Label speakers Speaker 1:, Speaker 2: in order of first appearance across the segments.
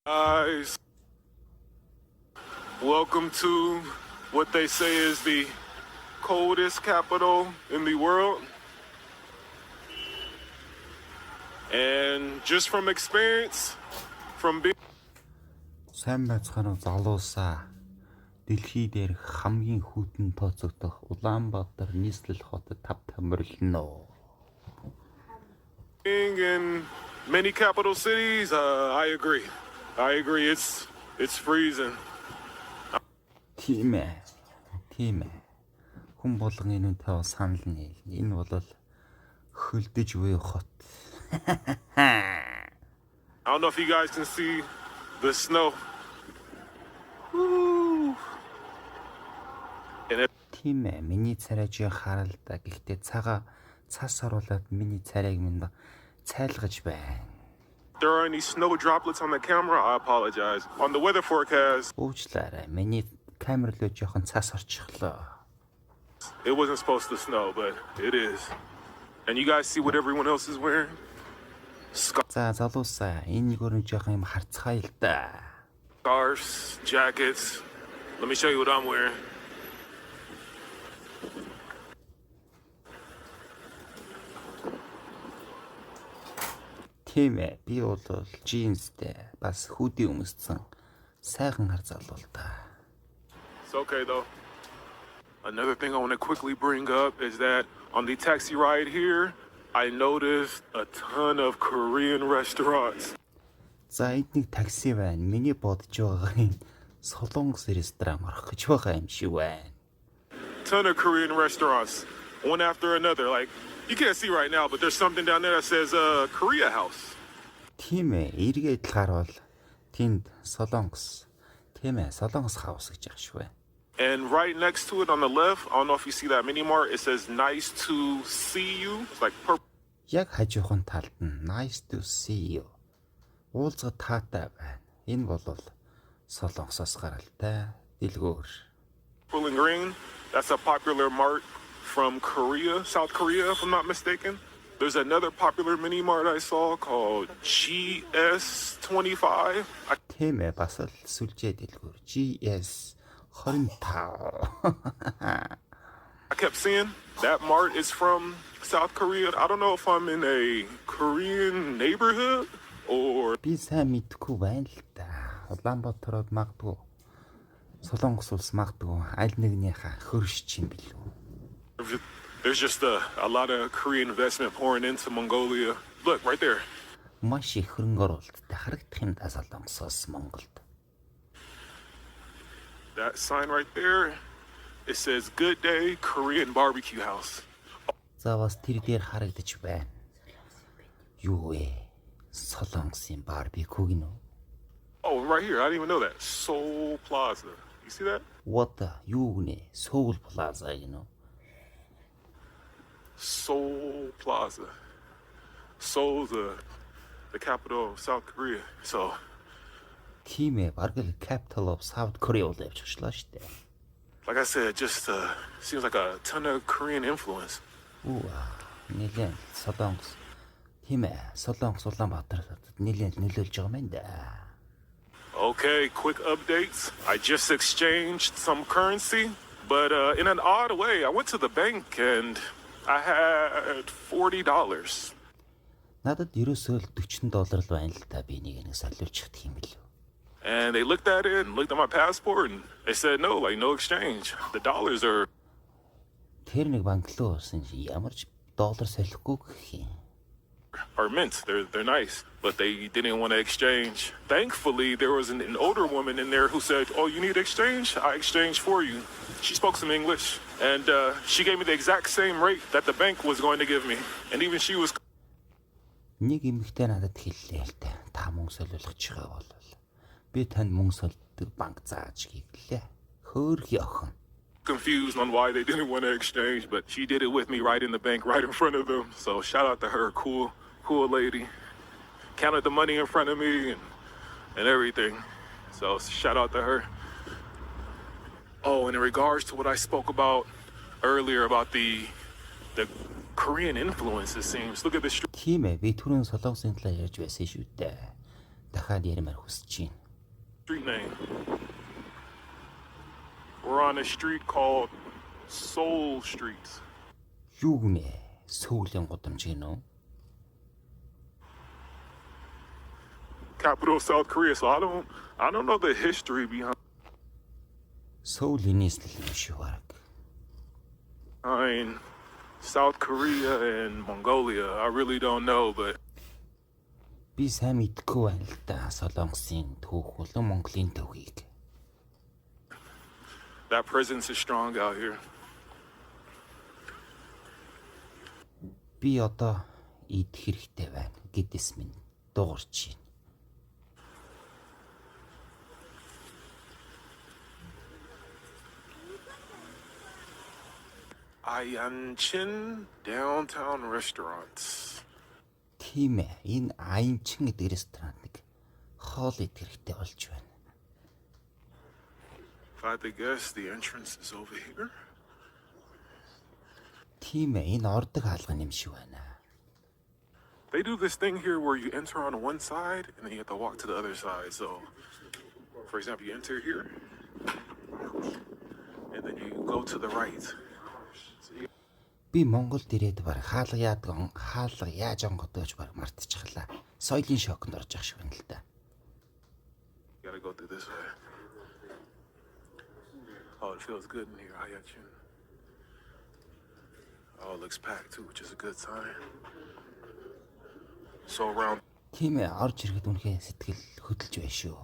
Speaker 1: Guys, welcome to what they say is the coldest capital in the world. And just from experience, from being
Speaker 2: Сайн байцгаана уу залуусаа. Дэлхий дээрх хамгийн хүйтэн тооцогдох Улаанбаатар нийслэл хотод тав тамирлно.
Speaker 1: in many capital cities, I agree. It's freezing.
Speaker 2: Тийм ээ. Хүн болгон энүүнтэй санал нийл. Энэ бол хөлдөж буй хот.
Speaker 1: I don't know if you guys can see the snow. Woo. And
Speaker 2: Тийм ээ. Миний царайжийг харал да. Гэхдээ цас оруулаад миний царайг минь цайлгаж байна.
Speaker 1: there are any snow droplets on the camera, I apologize. On the weather forecast,
Speaker 2: Уучлаарай. Миний камер руу жоохон цас орчихлоо.
Speaker 1: it wasn't supposed to snow, but it is. And you guys see what everyone else is wearing?
Speaker 2: За залуусаа. Энэ нэгөр жоохон юм харцгаая л да.
Speaker 1: Scarves, jackets. Let me show you what I'm wearing.
Speaker 2: Тийм ээ. Би бол джинстэй бас хүди өмссөн сайхан хар залуу л да.
Speaker 1: It's okay though. Another thing I want to quickly bring up is that on the taxi ride here, I noticed a ton of Korean restaurants.
Speaker 2: За энд нэг такси байна. Миний бодож байгаа энэ Солонгос ресторан орох гэж байгаа юм шиг байна.
Speaker 1: Ton of Korean restaurants, one after another. Like, you can't see right now, but there's something down there that says Korea House.
Speaker 2: Тийм ээ. Эргээд л харвал тэнд Солонгос. Тийм ээ. Солонгос хаус гэж байгаа шүү.
Speaker 1: And right next to it on the left, I don't know if you see that mini mart, it says nice to see you. It's like purple.
Speaker 2: Яг хажуухан талд нь nice to see you. Уулзах таатай байна. Энэ бол Солонгосоос гаралтай дэлгүүр.
Speaker 1: And green. That's a popular mart from Korea, South Korea, if I'm not mistaken. There's another popular mini mart I saw called GS25.
Speaker 2: Тийм ээ. Бас л сүлжээ дэлгүүр. GS 25.
Speaker 1: I kept seeing that mart is from South Korea. I don't know if I'm in a Korean neighborhood or
Speaker 2: Би сайн мэдгүй байна л да. Улаанбаатарууд магадгүй. Солонгос улс магадгүй. Аль нэгнийхээ хөрш юм билүү.
Speaker 1: there's just a lot of Korean investment pouring into Mongolia. Look, right there.
Speaker 2: Маш их хөрөнгө оруулалттай харагдах юм да Солонгосоос Монголд.
Speaker 1: That sign right there, it says Good Day Korean Barbecue House.
Speaker 2: За бас тэр дээр харагдаж байна. Юу вэ? Солонгосын барбекю гинөө.
Speaker 1: Oh, right here. I didn't even know that. Seoul Plaza. You see that?
Speaker 2: What юу гинэ? Seoul Plaza гинөө.
Speaker 1: Seoul Plaza. Seoul's the capital of South Korea. So,
Speaker 2: Тийм ээ, бараг л capital of South Korea бол явж очлоо штэ.
Speaker 1: like I said, just seems like a ton of Korean influence.
Speaker 2: Нэлээд Солонгос. Тийм ээ, Солонгос Улаанбаатарт нэлээд нөлөөлж байгаа юм да.
Speaker 1: Okay, quick updates. I just exchanged some currency, but in an odd way, I went to the bank and I had $40.
Speaker 2: Надад ерөөсөө л $40 л байна л та би нэг солиулж чадах юм билүү.
Speaker 1: And they looked at it and looked at my passport and they said no, like no exchange. The dollars are
Speaker 2: Тэр нэг банк руу орсон чи ямар ч доллар солихгүй гэх юм.
Speaker 1: mint. They're nice, but they didn't want to exchange. Thankfully, there was an older woman in there who said, "Oh, you need exchange? I exchanged for you." She spoke some English, and she gave me the exact same rate that the bank was going to give me. And even she was
Speaker 2: Нэг эмэгтэй надад хэллээ л дээ. Та мөнгө солиулах чигээ бол би танд мөнгө солиулдаг банк зааж гээглээ. Хөөрхи охин.
Speaker 1: confused on why they didn't want to exchange, but she did it with me right in the bank, right in front of them. So shout out to her, cool lady. Counted the money in front of me and everything. So shout out to her. Oh, and in regards to what I spoke about earlier about the Korean influence, it seems. Look at this street.
Speaker 2: Тийм ээ, би түрүүн Солонгосын талаар ярьж байсан шүү дээ. дахиад ярмаар хүсэж байна.
Speaker 1: Street name. We're on a street called Soul Street.
Speaker 2: Юу гинэ? Сөүлийн гудамж гинөө?
Speaker 1: Capital of South Korea. So I don't know the history behind
Speaker 2: Сөүл инээслэл юм шүү баг.
Speaker 1: South Korea and Mongolia. I really don't know, but
Speaker 2: Би сайн мэдэхгүй байна л да. Солонгосын түүх болон Монголын түүхийг.
Speaker 1: that presence is strong out here.
Speaker 2: Би одоо идэх хэрэгтэй байна. Гэдэс минь дуурч байна.
Speaker 1: Ayanchin Downtown Restaurants.
Speaker 2: Тийм ээ. Энэ Аянчин гэдэг ресторан нэг хоол идэх хэрэгтэй болж байна.
Speaker 1: If I had to guess, the entrance is over here.
Speaker 2: Тийм ээ. Энэ ордог хаалган юм шиг байна.
Speaker 1: They do this thing here where you enter on one side and then you have to walk to the other side. So, for example, you enter here and then you go to the right.
Speaker 2: Би Монголд ирээд баг хаалга яаж онгодож баг мартчихлаа. Соёлын шоконд орж явах шиг байна л да.
Speaker 1: You gotta go through this way. Oh, it feels good in here. Ayanchin. Oh, it looks packed too, which is a good sign. So around
Speaker 2: Тийм ээ. Орж ирэхэд үнэхээр сэтгэл хөдлөж байна шүү.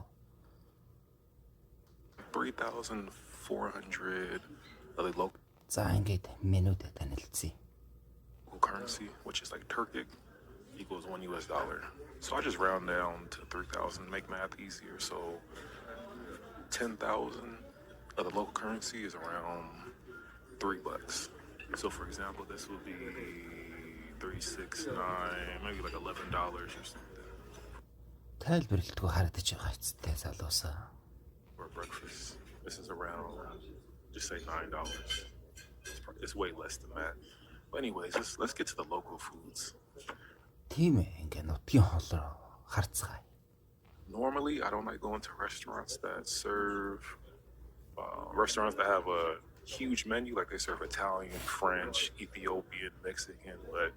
Speaker 1: 3,400 of the local
Speaker 2: За ингээд менюд танилцъя.
Speaker 1: currency, which is like Turkic, equals $1. So I just round down to 3,000, make math easier. So 10,000 of the local currency is around $3. So for example, this would be 369, maybe like $11 or something
Speaker 2: Тайлбарлалтгүй харагдаж байгаа эцтэй залуусаа.
Speaker 1: for breakfast. This is around, just say $9. It's way less than that. But anyways, let's get to the local foods.
Speaker 2: Тийм ээ. Ингээ нутгийн хоолоор харцгаая.
Speaker 1: Normally, I don't like going to restaurants that have a huge menu, like they serve Italian, French, Ethiopian, Mexican, but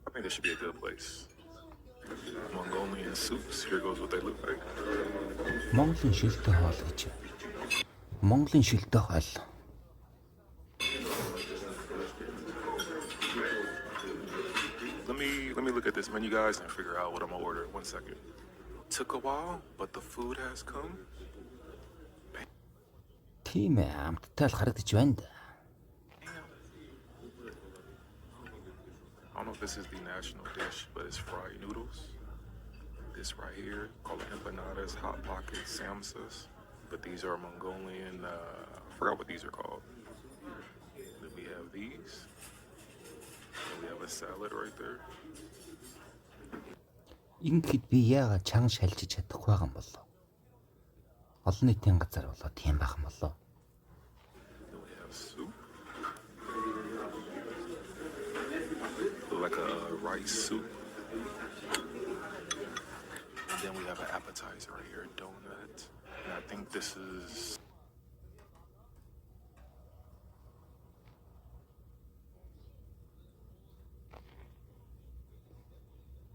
Speaker 1: I think this should be a good place. Mongolian soups, here goes what they look like.
Speaker 2: Монголын шилдэг хоол гэж. Монголын шилдэг хоол.
Speaker 1: Let me look at this menu, guys, and figure out what I'm gonna order. 1 second. Took a while, but the food has come.
Speaker 2: Тийм ээ. Амттай л харагдаж байна да.
Speaker 1: I don't know if this is the national dish, but it's fried noodles. This right here, called empanadas, hot pockets, samsas. But these are Mongolian, I forgot what these are called. Then we have these. And we have a salad right there.
Speaker 2: Ингээд би яагаад чанга шалжиж чадахгүй байгаа юм болов? Олон нийтийн газар болоо тийм байх юм болов?
Speaker 1: Then we have soup. Look like a rice soup. And then we have an appetizer right here, a donut. And I think this is...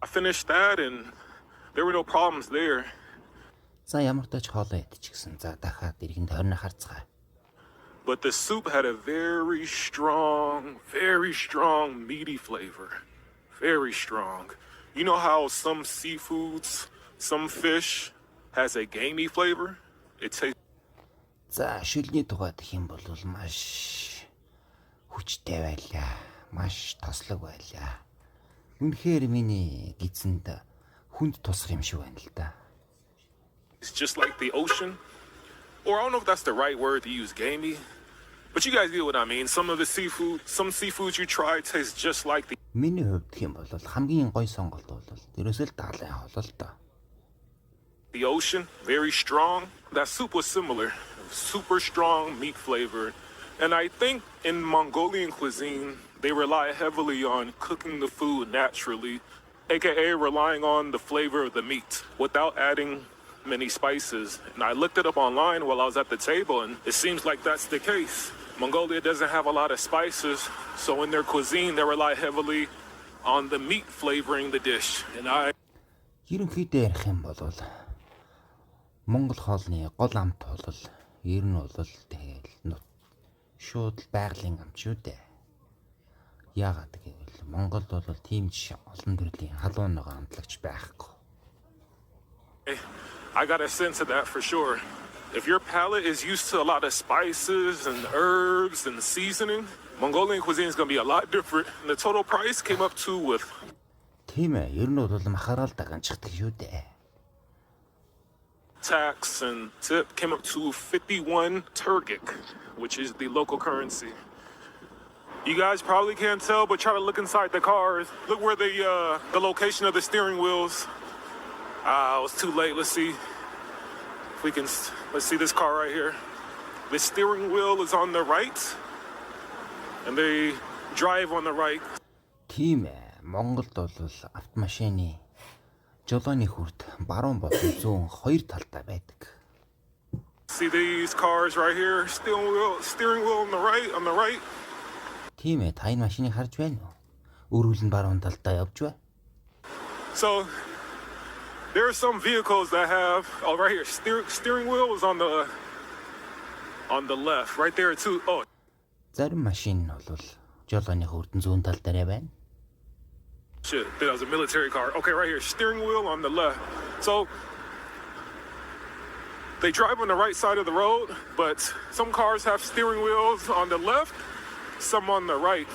Speaker 1: I finished that and there were no problems there.
Speaker 2: За ямар ч тач хоолоо идчихсэн. За дахиад иргэн тойрны харцгаая.
Speaker 1: But the soup had a very strong meaty flavor. Very strong. You know how some seafoods, some fish has a gamey flavor? It tastes
Speaker 2: За шүлний тухай гэх юм бол маш хүчтэй байлаа. Маш тослог байлаа. Үнэхээр миний гидсэнд хүнд тусах юм шиг байна л да.
Speaker 1: it's just like the ocean. Or I don't know if that's the right word to use, gamey. But you guys get what I mean. Some seafoods you try taste just like the
Speaker 2: Миний хувьд гэх юм бол хамгийн гоё сонголт бол ерөөсөө л даалын хоол л да.
Speaker 1: ocean, very strong. That soup was similar. Super strong meat flavor. And I think in Mongolian cuisine, they rely heavily on cooking the food naturally aka relying on the flavor of the meat without adding many spices. And I looked it up online while I was at the table, and it seems like that's the case. Mongolia doesn't have a lot of spices, so in their cuisine, they rely heavily on the meat flavoring the dish. And
Speaker 2: Ерөнхийдөө ярих юм бол Монгол хоолны гол амт бол ер нь бол тэгэл шууд байгалийн амт шүү дээ. Яагаад гэвэл Монголд бол тийм ч олон төрлийн халуун нөгөө амтлагч байхгүй.
Speaker 1: I got a sense of that for sure. If your palate is used to a lot of spices and herbs and seasoning, Mongolian cuisine is going to be a lot different. And the total price came up to with
Speaker 2: Тийм ээ, ер нь бол махараал даганчдаг шүү дээ.
Speaker 1: tax and tip came up to 51 Turkic, which is the local currency. You guys probably can't tell, but try to look inside the cars. Look where the location of the steering wheels. It was too late. Let's see if we can. Let's see this car right here. The steering wheel is on the right, and they drive on the right.
Speaker 2: Тийм ээ. Монголд бол автомашины жолооны хүрд баруун болон зүүн хоёр талтай байдаг.
Speaker 1: See these cars right here? Steering wheel on the right.
Speaker 2: Тийм ээ, та энэ машиныг харж байна уу? Өрүүл нь баруун талдаа явж байна.
Speaker 1: So there are some vehicles that have right here. Steering wheel is on the left, right there too. Oh,
Speaker 2: Зарим машин нь бол жолооны хүрдэн зүүн тал дээр байна.
Speaker 1: shit, that was a military car. Okay, right here, steering wheel on the left. So they drive on the right side of the road, but some cars have steering wheels on the left, some on the right.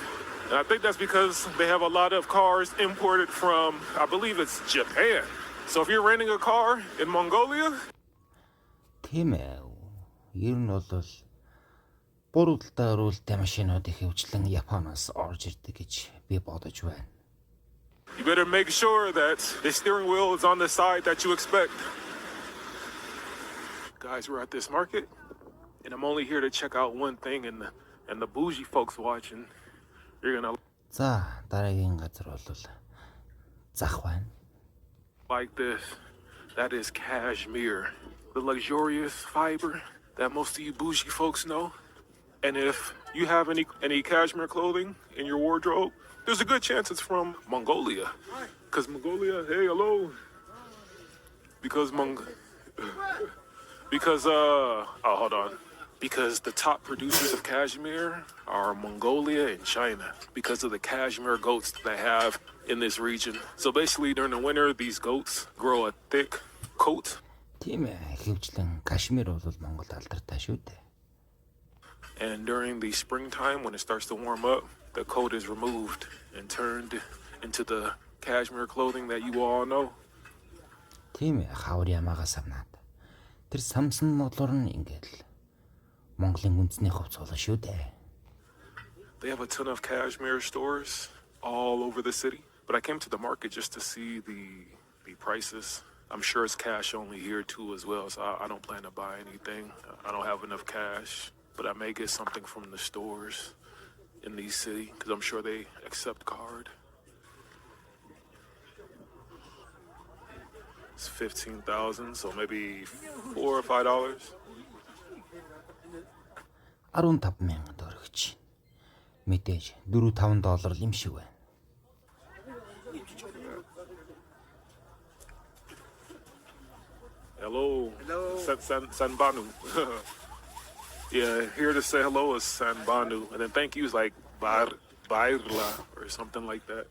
Speaker 1: And I think that's because they have a lot of cars imported from, I believe it's Japan. So if you're renting a car in Mongolia,
Speaker 2: Тийм ээ. Ер нь бол буруу талдаа өрөөлтэй машинууд их хөвчлэн Японоос орж ирдэг гэж би бодож байна.
Speaker 1: you better make sure that the steering wheel is on the side that you expect. Guys, we're at this market, and I'm only here to check out one thing, and the bougie folks watching, you're gonna
Speaker 2: За, дараагийн газар бол зах байна.
Speaker 1: like this. That is cashmere, the luxurious fiber that most of you bougie folks know. And if you have any cashmere clothing in your wardrobe, there's a good chance it's from Mongolia. Because Mongolia, hey, hello. Because hold on. Because the top producers of cashmere are Mongolia and China because of the cashmere goats that they have in this region. So basically during the winter, these goats grow a thick coat.
Speaker 2: Тийм ээ, хөвчлэн Кашмир бол Монголд алдартай шүү дээ.
Speaker 1: And during the springtime, when it starts to warm up, the coat is removed and turned into the cashmere clothing that you all know.
Speaker 2: Тийм ээ, хавар ямаагаас авнаад. Тэр самсан модлоор нь ингээл Монголын үндэсний хувцс болно шүү дээ.
Speaker 1: They have a ton of cashmere stores all over the city, but I came to the market just to see the prices. I'm sure it's cash only here too as well, so I don't plan to buy anything. I don't have enough cash, but I may get something from the stores in the city because I'm sure they accept card. It's 15,000, so maybe $4 or $5.
Speaker 2: 15,000 төгрөгч. Мэдээж $4-5 юм шиг байна.
Speaker 1: Hello. Sanbanu. Yeah, here to say hello is Sanbanu. And then thank you is like Bairla or something like that.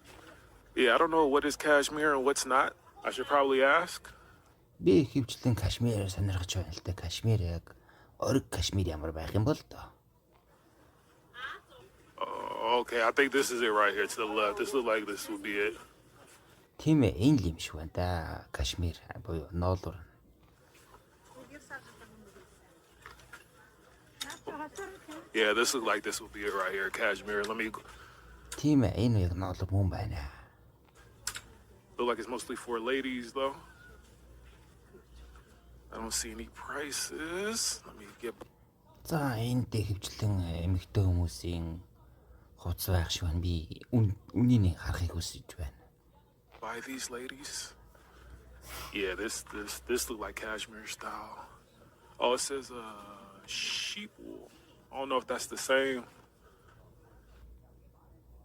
Speaker 1: Yeah, I don't know what is cashmere and what's not. I should probably ask.
Speaker 2: Би хөвчлэн Кашмирээр сонирхож байна л да. Кашмир яг ориг Кашмир ямар байх юм бол тоо.
Speaker 1: Okay, I think this is it right here to the left. This looks like this would be it.
Speaker 2: Тийм ээ, энэ л юм шиг байна да. Кашмир буюу ноолор.
Speaker 1: Yeah, this looks like this would be it right here, cashmere. Let me
Speaker 2: Тийм ээ, энэ яг ноолор мөн байна.
Speaker 1: look like it's mostly for ladies though. I don't see any prices. Let me get
Speaker 2: За, энэ дэ хөвчлэн эмэгтэй хүмүүсийн хувцс байх шиг байна. Би үнийг харахыг хүсэж байна.
Speaker 1: buy these ladies. Yeah, this look like cashmere style. Oh, it says sheep wool. I don't know if that's the same.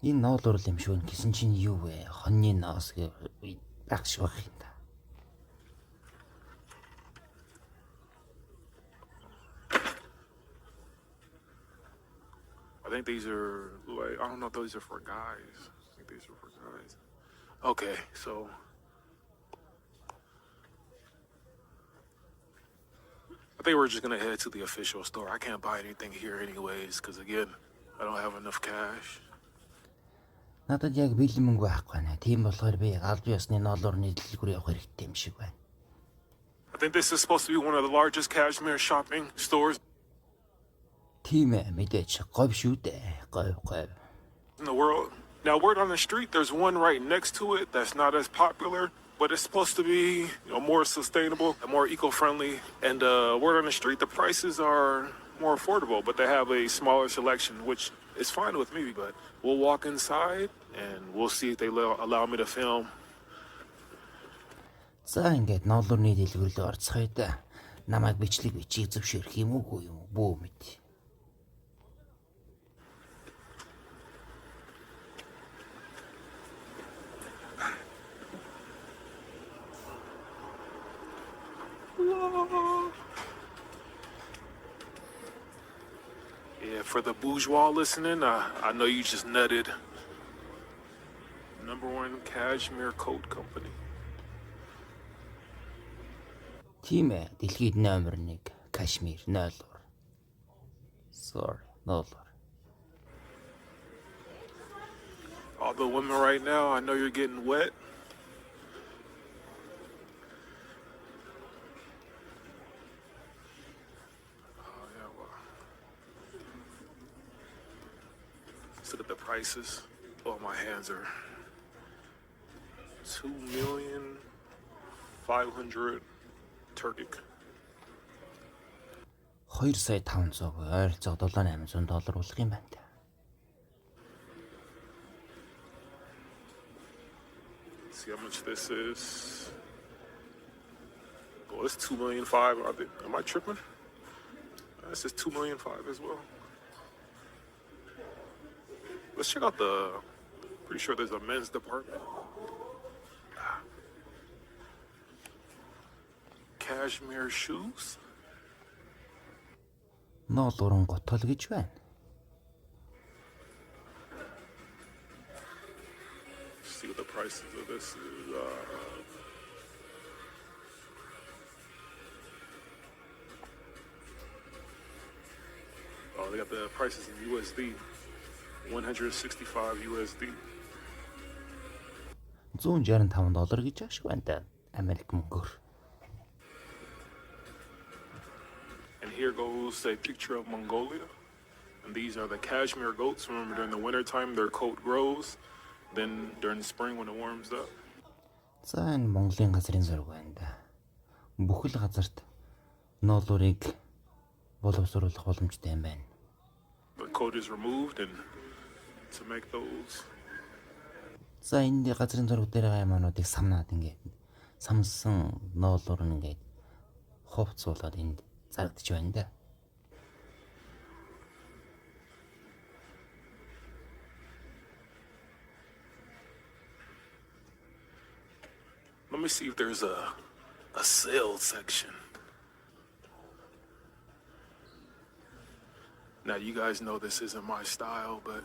Speaker 2: Энэ ноол урал юм шүү гэсэн чинь юу вэ? Хоньны ноос байх шиг байх юм да.
Speaker 1: I think these are like, I don't know if these are for guys. I think these are for guys. Okay, so I think we're just gonna head to the official store. I can't buy anything here anyways, because again, I don't have enough cash.
Speaker 2: Надад яг бэлэн мөнгө байхгүй нэ. Тийм болохоор би албан ёсны ноолуурны дэлгүүр явах хэрэгтэй юм шиг байна.
Speaker 1: I think this is supposed to be one of the largest cashmere shopping stores
Speaker 2: Тийм ээ, мэдээч говь шүү дээ. Говь.
Speaker 1: in the world. Now, word on the street, there's one right next to it that's not as popular, but it's supposed to be, more sustainable and more eco-friendly. And word on the street, the prices are more affordable, but they have a smaller selection, which is fine with me. But we'll walk inside and we'll see if they allow me to film.
Speaker 2: За ингээд ноолуурны дэлгүүр рүү орцгоё да. Намайг бичлэг бичиг зөвшөөрөх юм уу юм бүү мэд.
Speaker 1: Yeah, for the bourgeois listening, I know you just nutted. #1 cashmere coat company.
Speaker 2: Тийм ээ, дэлхийд номер 1 кашмир ноолуур. Sorry, ноолуур.
Speaker 1: All the women right now, I know you're getting wet. Oh, yeah, well. Let's look at the prices. Oh, my hands are 2,500,000 Turkic.
Speaker 2: 2,500,000 ойролцоогоо $7,800 болох юм байна.
Speaker 1: See how much this is. Oh, it's 2,500,000. Am I tripping? This is 2,500,000 as well. Let's check out the. Pretty sure there's a men's department. Cashmere shoes.
Speaker 2: Ноолуурын готол гэж байна.
Speaker 1: See what the prices of this is. Oh, they got the prices in USD. 165 USD.
Speaker 2: $165 гэж байгаа шиг байна да. Америк мөнгөөр.
Speaker 1: And here goes a picture of Mongolia. And these are the cashmere goats. Remember, during the wintertime, their coat grows. Then during the spring, when it warms up.
Speaker 2: За энэ Монголын газрын зураг байна да. Бүхэл газарт ноолуурыг боловсруулах боломжтой юм байна.
Speaker 1: The coat is removed and to make those.
Speaker 2: За энэ газрын зураг дээр байгаа юмнуудыг самнаад ингээд самсан ноолуур нь ингээд хувцуулаад энд зарагдж байна да.
Speaker 1: Let me see if there's a sale section. Now, you guys know this isn't my style, but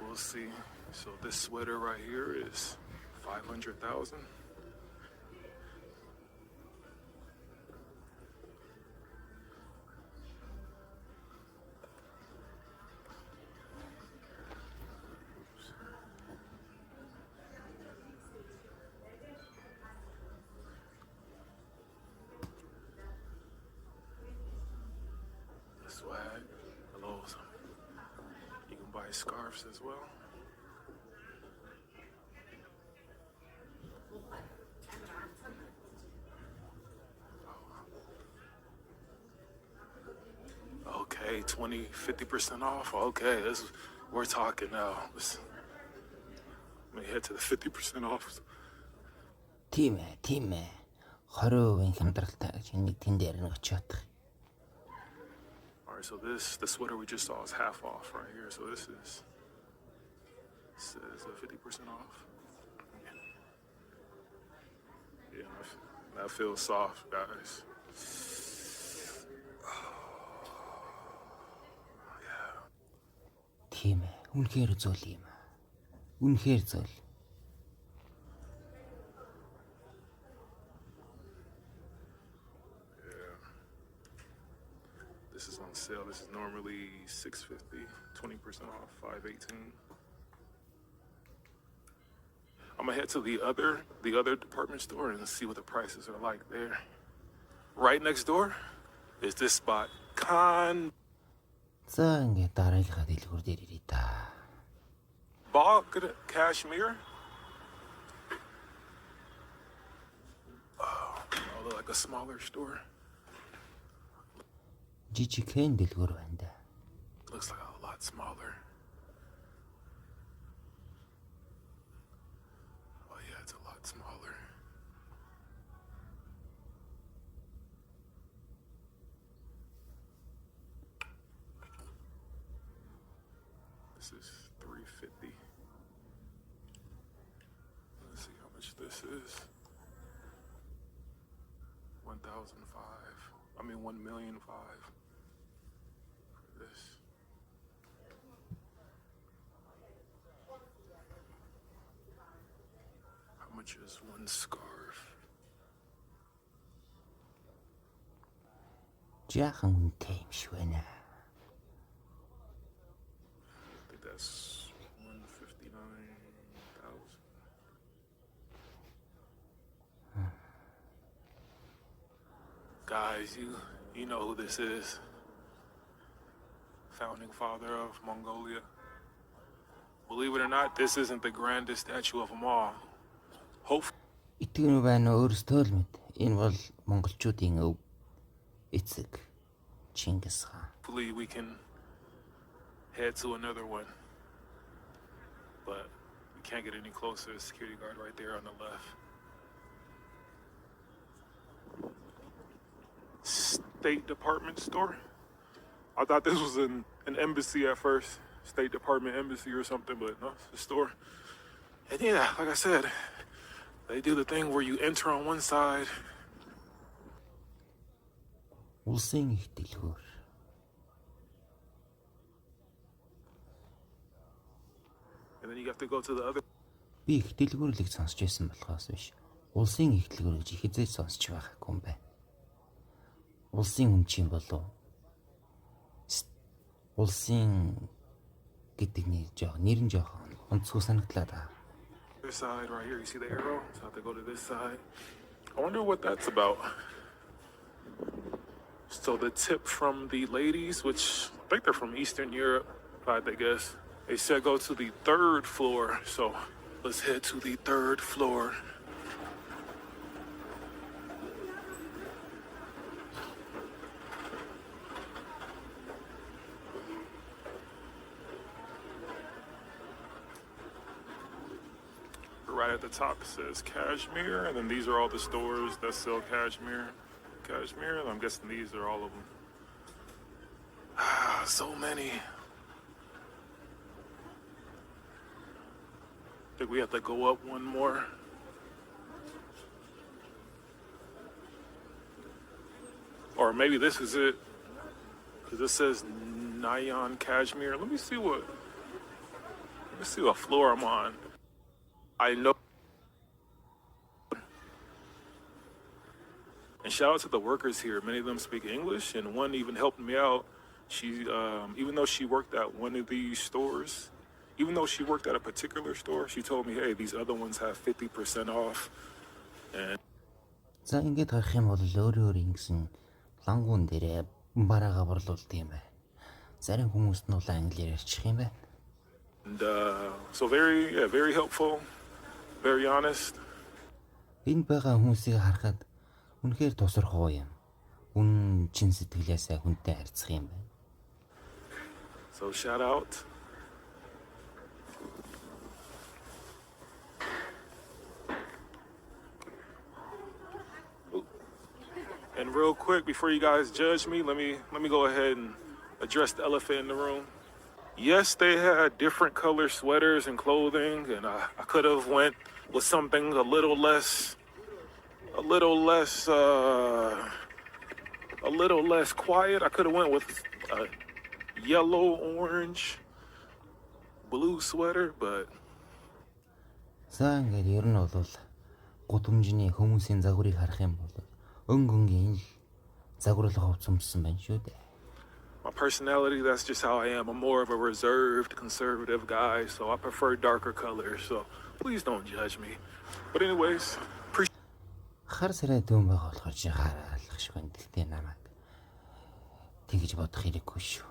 Speaker 1: we'll see. So this sweater right here is 500,000. Swag, hello. You can buy scarves as well. Okay, 50% off. Okay, we're talking now. Let me definitely head to the 50% off.
Speaker 2: Тийм ээ, тийм ээ. 20% хямдралтай гэж нэг тэн дээр нэг очиод.
Speaker 1: All right, so the sweater we just saw is half off right here. So this says 50% off. Yeah, that feels soft, guys.
Speaker 2: Тийм ээ. Үнэхээр зөв юм. Үнэхээр зөв.
Speaker 1: This is on sale. This is normally $650, 20% off, $518. I'm gonna head to the other department store and see what the prices are like there. Right next door is this spot.
Speaker 2: За ингээд дараагийнхаа дэлгүүр дээр ирээ та.
Speaker 1: Bog Cashmere. Oh, look like a smaller store.
Speaker 2: Жижигхэн дэлгүүр байна да.
Speaker 1: Looks like a lot smaller. Oh yeah, it's a lot smaller. This is $350. Let's see how much this is. 1,005. I mean 1,000,005. This. How much is one scarf?
Speaker 2: Жаахан үнэтэй юм шиг байна.
Speaker 1: I think that's 159,000. Guys, you know who this is. Founding father of Mongolia. Believe it or not, this isn't the grandest statue of them all. Hopefully
Speaker 2: Итгэн байна уу өөрсдөө л мэд. Энэ бол монголчуудын өв. Эцэг Чингис хаан.
Speaker 1: we can head to another one. But we can't get any closer. The security guard right there on the left. State Department store. I thought this was an embassy at first. State Department embassy or something, but no, it's a store. And yeah, like I said, they do the thing where you enter on one side.
Speaker 2: Улсын их дэлгүүр.
Speaker 1: And then you have to go to the other.
Speaker 2: Би их дэлгүүрлийг сонсч байсан болохоос биш. Улсын их дэлгүүр гэж их эзэж сонсч байгаагүй юм байна. Улсын хүн чинь болов. Улсын гэдэг нэр нь жоохон онцгой санагдлаа да.
Speaker 1: This side right here, you see the arrow? So I have to go to this side. I wonder what that's about. So the tip from the ladies, which I think they're from Eastern Europe, I guess, they said go to the 3rd floor. So let's head to the 3rd floor. Right at the top it says cashmere, and then these are all the stores that sell cashmere. And I'm guessing these are all of them. So many. I think we have to go up one more. Or maybe this is it. Because it says Nyan Cashmere. Let me see what floor I'm on. I know. And shout out to the workers here. Many of them speak English, and one even helped me out. She, even though she worked at one of these stores, even though she worked at a particular store, she told me, hey, these other ones have 50% off. And
Speaker 2: За ингээд харах юм бол өөр ингэсэн лангуун дээрээ бараага борлуулд юм байна. Зарим хүмүүс нь бол англиар ярьчих юм байна.
Speaker 1: And so very helpful, very honest.
Speaker 2: Энд байгаа хүмүүсийг харахад үнэхээр тосрохоо юм. Үн чин сэтгэлээсээ хүнтэй харьцах юм байна.
Speaker 1: So shout out. And real quick, before you guys judge me, let me go ahead and address the elephant in the room. Yes, they had different color sweaters and clothing, and I could have went with something a little less quiet. I could have went with a yellow, orange, blue sweater, but
Speaker 2: За ингээд ер нь бол гудамжны хүмүүсийн загварыг харах юм бол өнгөнгийн загварлах хувцас өмссөн байна шүү дээ.
Speaker 1: my personality, that's just how I am. I'm more of a reserved, conservative guy, so I prefer darker colors. So please don't judge me. But anyways,
Speaker 2: Хар сарай дүүн байгаа болохоор чи хараалах шиг байна. Тэгтээ намайг тэгж бодох хэрэггүй шүү.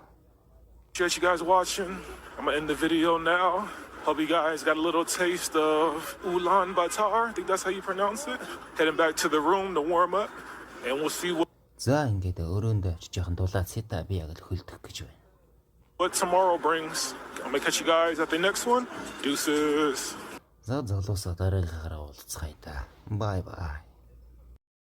Speaker 1: appreciate you guys watching. I'm gonna end the video now. Hope you guys got a little taste of Ulaanbaatar. I think that's how you pronounce it. Heading back to the room to warm up, and we'll see
Speaker 2: За ингээд өрөөндөө очиж жоохон дулаад сета би яг л хөлдөх гэж байна.
Speaker 1: what tomorrow brings. I'm gonna catch you guys at the next one. Deuces.
Speaker 2: За золоосоо дараагийнхаараа уулзцгаая да. Бай бай.